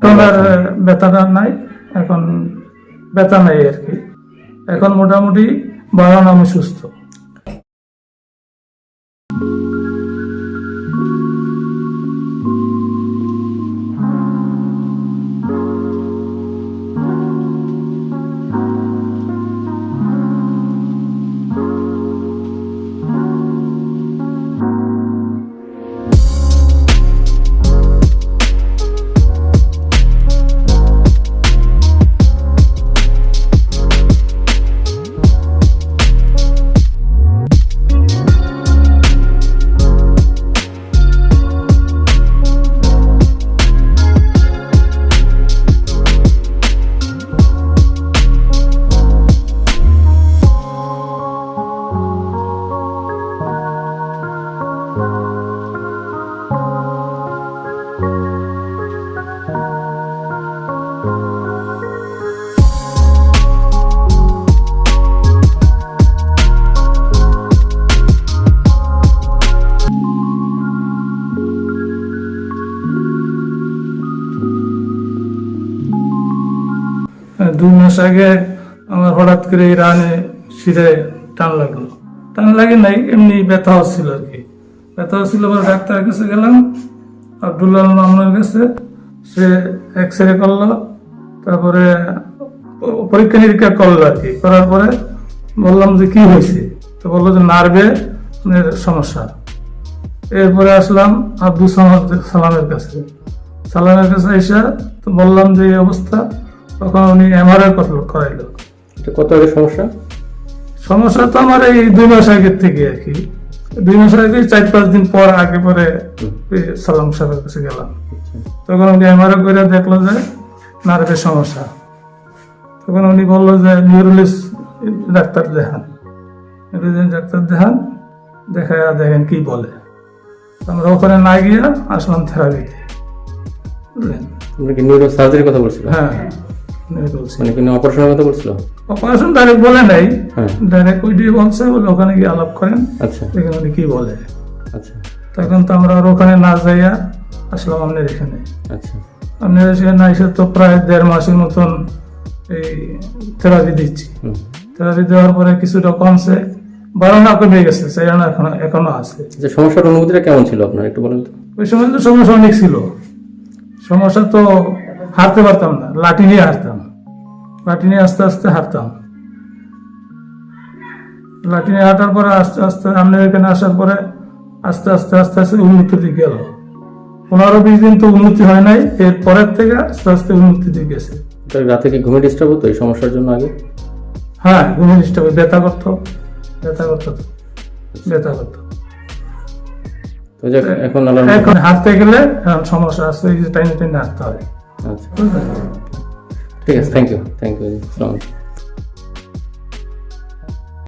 এখন আর ব্যথাটা নাই, এখন ব্যথা নাই আর কি। এখন মোটামুটি বাড়ানো আমি সুস্থ। দুই মাস আগে আমার হঠাৎ করে এই রানে শিরায় টান লাগলো। টান লাগে নাই, এমনি ব্যথা হচ্ছিল আর কি। ব্যথা হচ্ছিল, ডাক্তারের কাছে গেলাম, আব্দুল্লাহ মামুনের কাছে। সে এক্স-রে করলো, তারপরে পরীক্ষা নিরীক্ষা করলো আর কি। করার পরে বললাম যে কি হয়েছে, তো বললো যে নার্ভে সমস্যা। এরপরে আসলাম আব্দুল সালামের কাছে। সালামের কাছে এসে তো বললাম যে এই অবস্থা। তখন উনি এমআরআই করাইলো। কত আগে সমস্যা? সমস্যা তো আমার এই 2 মাস আগের থেকে আর কি। 2 মাস আগে 4-5 দিন পর আগে পরে সালাম সাহেবের কাছে গেলাম। তখন উনি এমআরআই করে দেখলো যে নার্ভের সমস্যা। তখন উনি বললো যে নিউরোলজিস্ট ডাক্তার দেখান, ডাক্তার দেখান, দেখায় দেখেন কি বলে। আমরা ওখানে না গিয়ে আসলাম থেরাপিতে। বুঝলেন? নিউরো সার্জারির কথা বলছিল? হ্যাঁ, মানে কোনো অপারেশনের কথা বলছিল? অপারেশন ডাইরেক্ট বলে নাই, ডাইরেক্ট ওই দিয়ে বলছে বলে ওখানে গিয়ে আলাপ করেন। আচ্ছা, দেখেন উনি কি বলে। আচ্ছা, তখন তো আমরা আর ওখানে না যাইয়া আসলাম আপনার এখানে। আচ্ছা, আপনার এখানে এসে তো প্রায় 1.5 মাসের মতন এই থেরাপি দিচ্ছি। থেরাপি দেওয়ার পরে কিছুটা কমছে, বাড়ানো কমে গেছে, সেখানে এখনো আছে। যে সমস্যার অনুভূতিটা কেমন ছিল আপনার একটু বলেন তো? ওই সময় তো সমস্যা অনেক ছিল। সমস্যা তো হাঁটতে পারতাম না, লাঠি নিয়ে হাঁটতাম। লাঠি নিয়ে আস্তে আস্তে হাঁটতাম। লাঠি নিয়ে হাঁটার পরে আস্তে আস্তে আপনার এখানে আসার পরে আস্তে আস্তে আস্তে আস্তে উন্নতির দিকে গেল। 15-20 দিন তো উন্নতি হয় নাই, এর পরের থেকে আস্তে আস্তে উন্নতির দিকে গেছে। রাতে কি ঘুমে ডিস্টার্ব হতো এই সমস্যার জন্য আগে? হ্যাঁ, ঘুমে ডিস্টার্ব, ব্যথা করতো। এখন হাঁটতে গেলে সমস্যা আছে, এই যে টাইনে হাঁটতে হয়। আচ্ছা, ঠিক আছে, থ্যাংক ইউ।